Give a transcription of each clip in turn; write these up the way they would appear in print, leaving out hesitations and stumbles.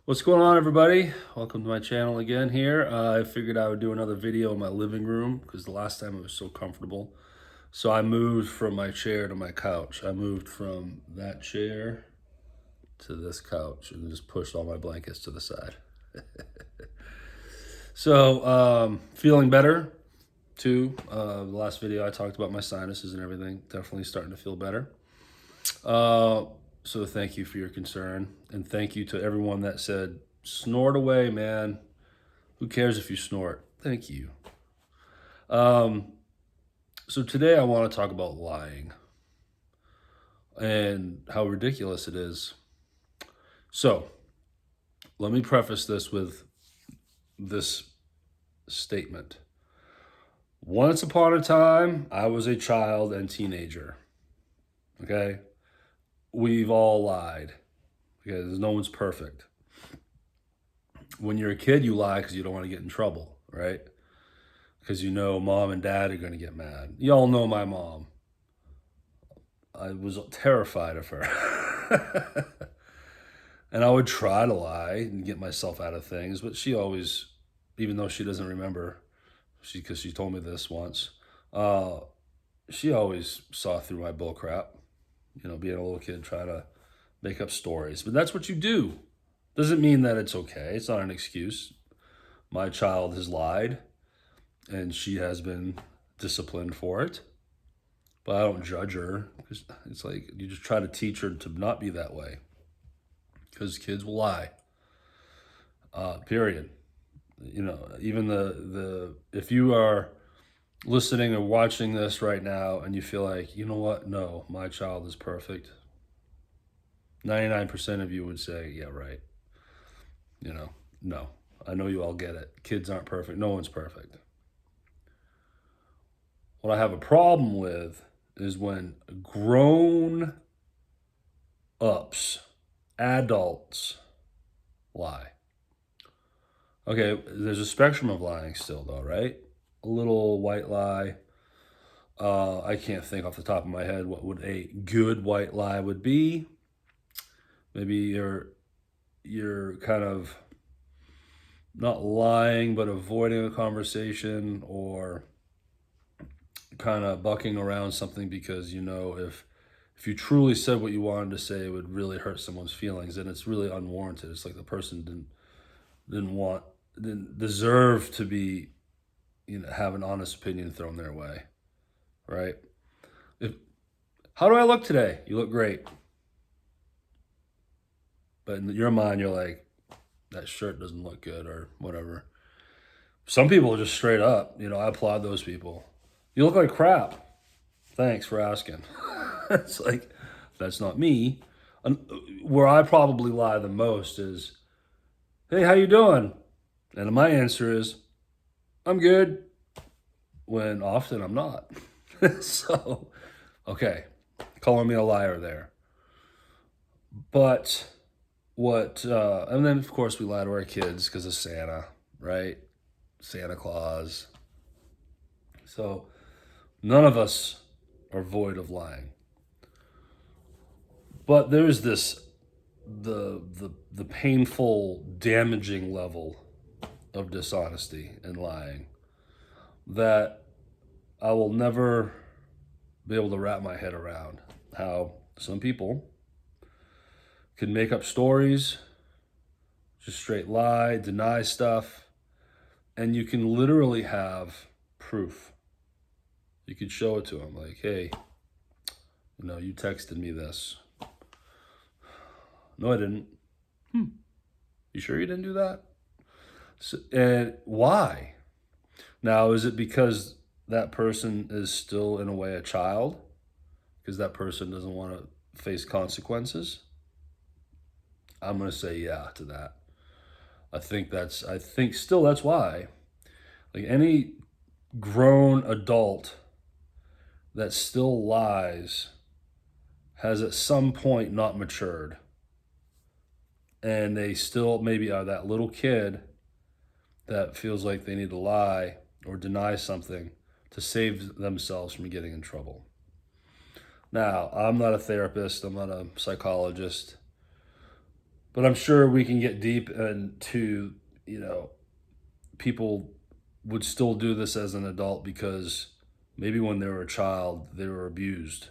What's going on, everybody? Welcome to my channel again here. I figured I would do another video in my living room because the last time it was so comfortable. So I moved from my chair to my couch. I moved from that chair to this couch and just pushed all my blankets to the side. So feeling better too. The last video I talked about my sinuses and everything. Definitely starting to feel better. So thank you for your concern, and thank you to everyone that said, snort away, man. Who cares if you snort? Thank you. So today I want to talk about lying and how ridiculous it is. So let me preface this with this statement. Once upon a time, I was a child and teenager. Okay? We've all lied because no one's perfect. When you're a kid, you lie because you don't want to get in trouble, right? Because you know mom and dad are going to get mad. Y'all know my mom. I was terrified of her. And I would try to lie and get myself out of things, but she always, even though she doesn't remember, because she told me this once, she always saw through my bull crap. You know, being a little kid trying to make up stories. But that's what you do. Doesn't mean that it's okay. It's not an excuse. My child has lied, and she has been disciplined for it. But I don't judge her. It's like you just try to teach her to not be that way. Because kids will lie. Period. You know, even if you are listening or watching this right now and you feel like, you know what, no, my child is perfect, 99% of you would say, yeah, right. You know, no, I know you all get it. Kids aren't perfect. No one's perfect. What I have a problem with is when grown ups, adults, lie. Okay, there's a spectrum of lying still, though, right? A little white lie. I can't think off the top of my head what would a good white lie would be. Maybe you're kind of not lying but avoiding a conversation, or kind of bucking around something because you know if you truly said what you wanted to say, it would really hurt someone's feelings, and it's really unwarranted. It's like the person didn't deserve to be, you know, have an honest opinion thrown their way, right? If How do I look today? You look great. But in your mind, you're like, that shirt doesn't look good or whatever. Some people are just straight up, you know, I applaud those people. You look like crap. Thanks for asking. It's like, that's not me. Where I probably lie the most is, hey, how you doing? And my answer is, I'm good, when often I'm not. So, okay, calling me a liar there. But and then of course we lie to our kids because of Santa, right? Santa Claus. So none of us are void of lying. But there's the painful, damaging level of dishonesty and lying that I will never be able to wrap my head around. How some people can make up stories, just straight lie, deny stuff, and you can literally have proof. You could show it to them, like, hey, you know, you texted me this. No, I didn't. You sure you didn't do that? So, and why? Now, is it because that person is still, in a way, a child? Because that person doesn't want to face consequences? I'm going to say yeah to that. I think still that's why. Like any grown adult that still lies has at some point not matured. And they still maybe are that little kid that feels like they need to lie or deny something to save themselves from getting in trouble. Now, I'm not a therapist, I'm not a psychologist, But I'm sure we can get deep into, you know, people would still do this as an adult because maybe when they were a child, they were abused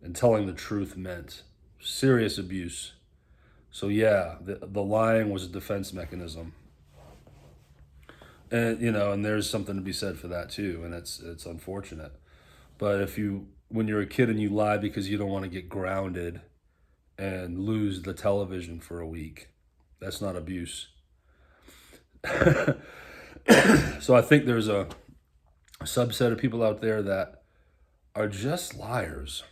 and telling the truth meant serious abuse. So yeah, the lying was a defense mechanism. And you know, and there's something to be said for that too, and it's unfortunate. But if you when you're a kid and you lie because you don't want to get grounded and lose the television for a week, that's not abuse. So I think there's a subset of people out there that are just liars,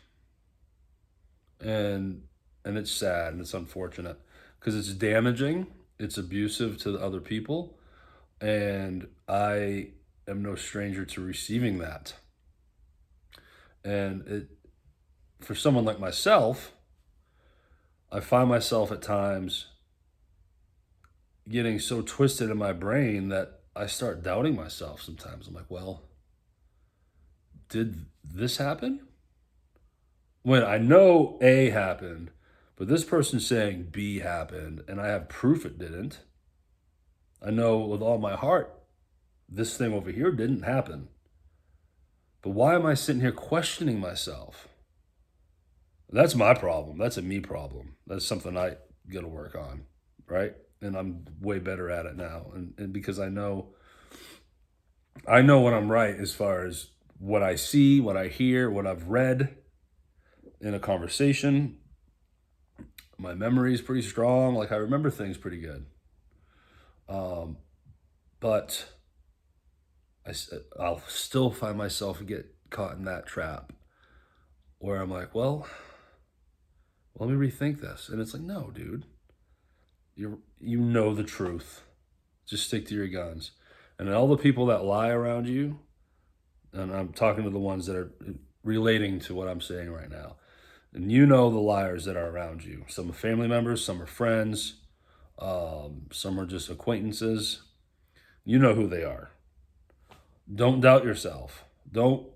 and it's sad and it's unfortunate because it's damaging, it's abusive to the other people, and I am no stranger to receiving that. And it for someone like myself, I find myself at times getting so twisted in my brain that I start doubting myself sometimes. I'm like, well, did this happen? When I know A happened, but this person's saying B happened, and I have proof it didn't. I know with all my heart this thing over here didn't happen. But why am I sitting here questioning myself? That's my problem. That's a me problem. That's something I got to work on, right? And I'm way better at it now. And because I know when I'm right as far as what I see, what I hear, what I've read in a conversation. My memory is pretty strong. Like I remember things pretty good. But I'll still find myself get caught in that trap where I'm like, well, let me rethink this. And it's like, no, dude, you know the truth. Just stick to your guns. And all the people that lie around you, and I'm talking to the ones that are relating to what I'm saying right now, and you know the liars that are around you. Some are family members, some are friends, some are just acquaintances. You know who they are. Don't doubt yourself. Don't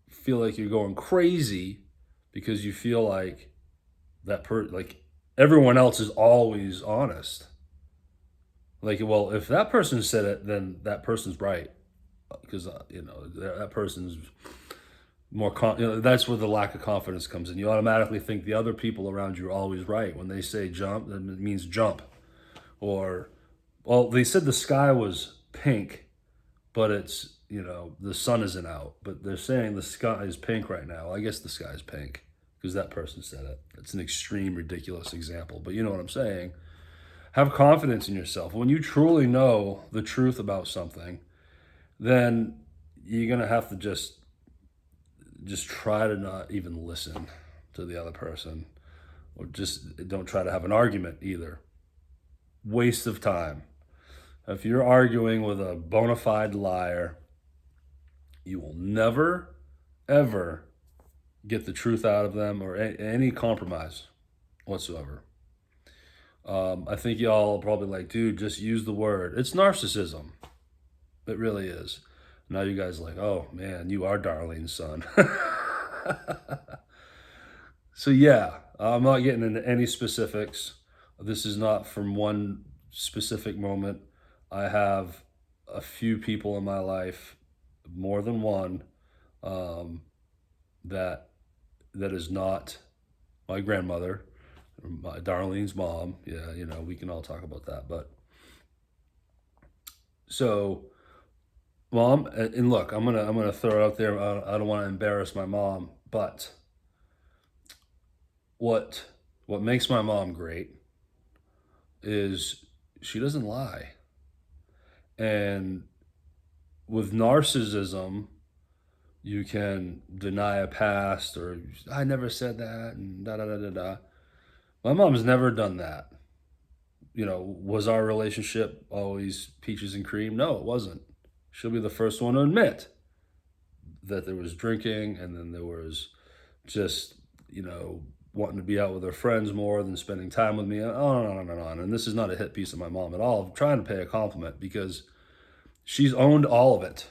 feel like you're going crazy because you feel like like everyone else is always honest. Like, well, if that person said it, then that person's right, because you know that person's more that's where the lack of confidence comes in. You automatically think the other people around you are always right. When they say jump, then it means jump. Or, well, they said the sky was pink, but it's, you know, the sun isn't out. But they're saying the sky is pink right now. I guess the sky is pink because that person said it. It's an extreme, ridiculous example, but you know what I'm saying. Have confidence in yourself. When you truly know the truth about something, then you're gonna have to just try to not even listen to the other person, or just don't try to have an argument either. Waste of time. If you're arguing with a bona fide liar, you will never, ever get the truth out of them or any compromise whatsoever. I think y'all are probably like, dude, just use the word. It's narcissism. It really is. Now you guys are like, oh man, you are Darlene's son. So yeah, I'm not getting into any specifics. This is not from one specific moment. I have a few people in my life, more than one, that is not my grandmother, my Darlene's mom. Yeah, you know, we can all talk about that. But so, mom, and look, I'm gonna throw it out there. I don't want to embarrass my mom, but what makes my mom great is she doesn't lie. And with narcissism, you can deny a past or I never said that and da da da da da. My mom's never done that. You know, was our relationship always peaches and cream? No, it wasn't. She'll be the first one to admit that there was drinking and then there was just, you know, wanting to be out with her friends more than spending time with me. On. And this is not a hit piece of my mom at all. I'm trying to pay a compliment because she's owned all of it.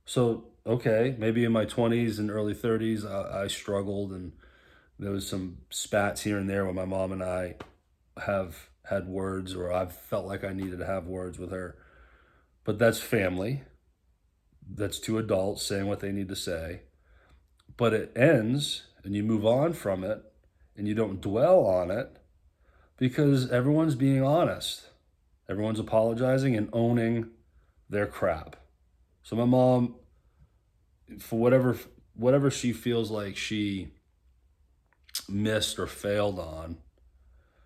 So, okay, maybe in my 20s and early 30s, I struggled and there was some spats here and there with my mom and I. have had words, or I've felt like I needed to have words with her. But that's family. That's two adults saying what they need to say. But it ends and you move on from it and you don't dwell on it because everyone's being honest. Everyone's apologizing and owning their crap. So my mom, for whatever she feels like she missed or failed on,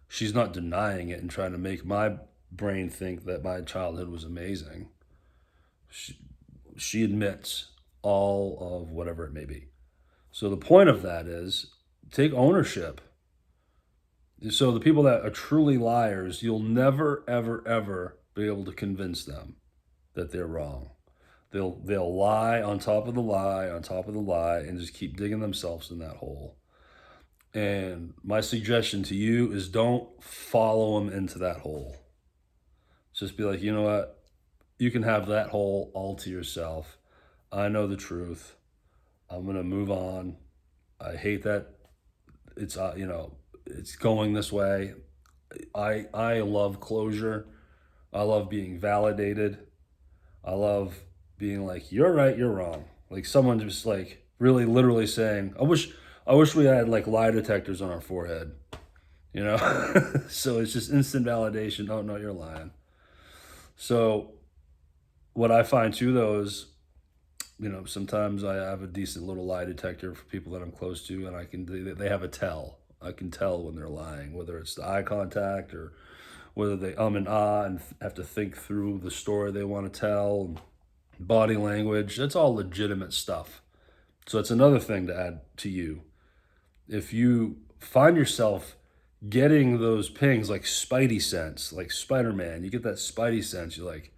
she's not denying it and trying to make my brain think that my childhood was amazing. She admits all of whatever it may be. So the point of that is take ownership. So the people that are truly liars, you'll never, ever, ever be able to convince them that they're wrong. They'll lie on top of the lie on top of the lie and just keep digging themselves in that hole. And my suggestion to you is don't follow them into that hole. Just be like, you know what? You can have that hole all to yourself. I know the truth. I'm going to move on. I hate that it's it's going this way. I love closure. I love being validated. I love being like, you're right, you're wrong. Like someone just like really literally saying, I wish we had like lie detectors on our forehead. So it's just instant validation. Oh no, you're lying. So what I find too though is, sometimes I have a decent little lie detector for people that I'm close to, and they have a tell. I can tell when they're lying, whether it's the eye contact or whether they and ah and have to think through the story they want to tell, body language. That's all legitimate stuff. So it's another thing to add to you. If you find yourself getting those pings like Spidey sense, like Spider-Man, you get that Spidey sense. You're like,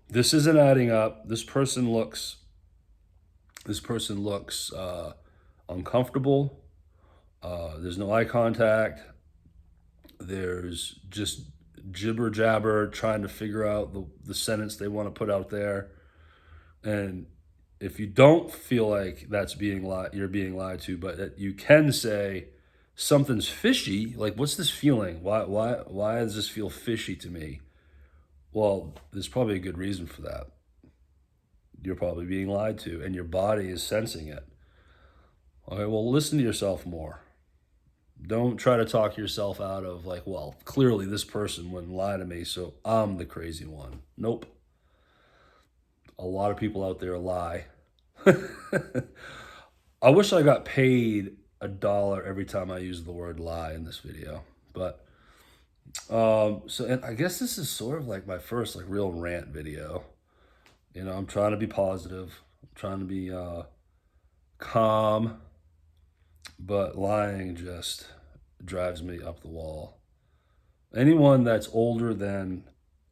this isn't adding up. This person looks uncomfortable. There's no eye contact. There's just jibber jabber trying to figure out the sentence they want to put out there. And if you don't feel like you're being lied to, but you can say something's fishy, like what's this feeling? Why does this feel fishy to me? Well, there's probably a good reason for that. You're probably being lied to and your body is sensing it. Okay, well, listen to yourself more. Don't try to talk yourself out of like, well, clearly this person wouldn't lie to me, so I'm the crazy one. Nope. A lot of people out there lie. I wish I got paid $1 every time I use the word lie in this video. But and I guess this is sort of like my first like real rant video. I'm trying to be positive. I'm trying to be calm, but lying just drives me up the wall. Anyone that's older than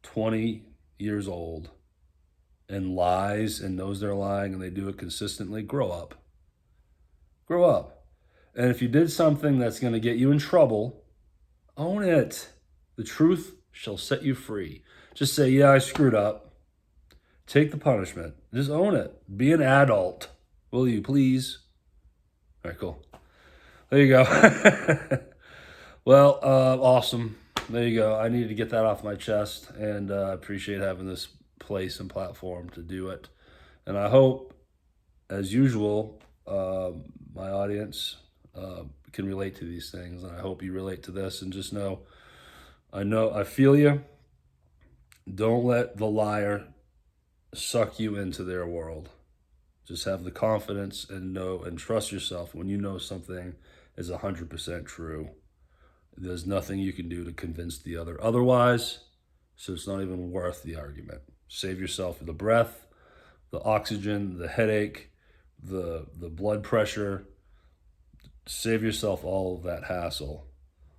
20 years old and lies and knows they're lying and they do it consistently, grow up. Grow up. And if you did something that's going to get you in trouble, own it. The truth shall set you free. Just say, yeah, I screwed up. Take the punishment. Just own it. Be an adult. Will you please? All right, cool. There you go. Well, awesome. There you go. I needed to get that off my chest, and I appreciate having this place and platform to do it. And I hope, as usual, my audience can relate to these things, and I hope you relate to this. And just know, I feel you. Don't let the liar suck you into their world. Just have the confidence and know and trust yourself when you know something is 100% true. There's nothing you can do to convince the other otherwise, so it's not even worth the argument. Save yourself the breath, the oxygen, the headache, the blood pressure. Save yourself all of that hassle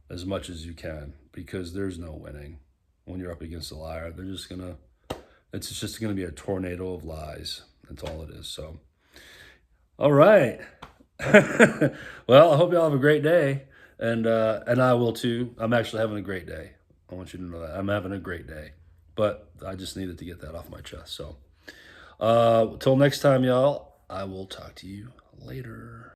as much as you can, because there's no winning when you're up against a liar. It's just gonna be a tornado of lies. That's all it is. So, all right. Well, I hope y'all have a great day, and I will too. I'm actually having a great day. I want you to know that I'm having a great day, but I just needed to get that off my chest. So, till next time, y'all. I will talk to you later.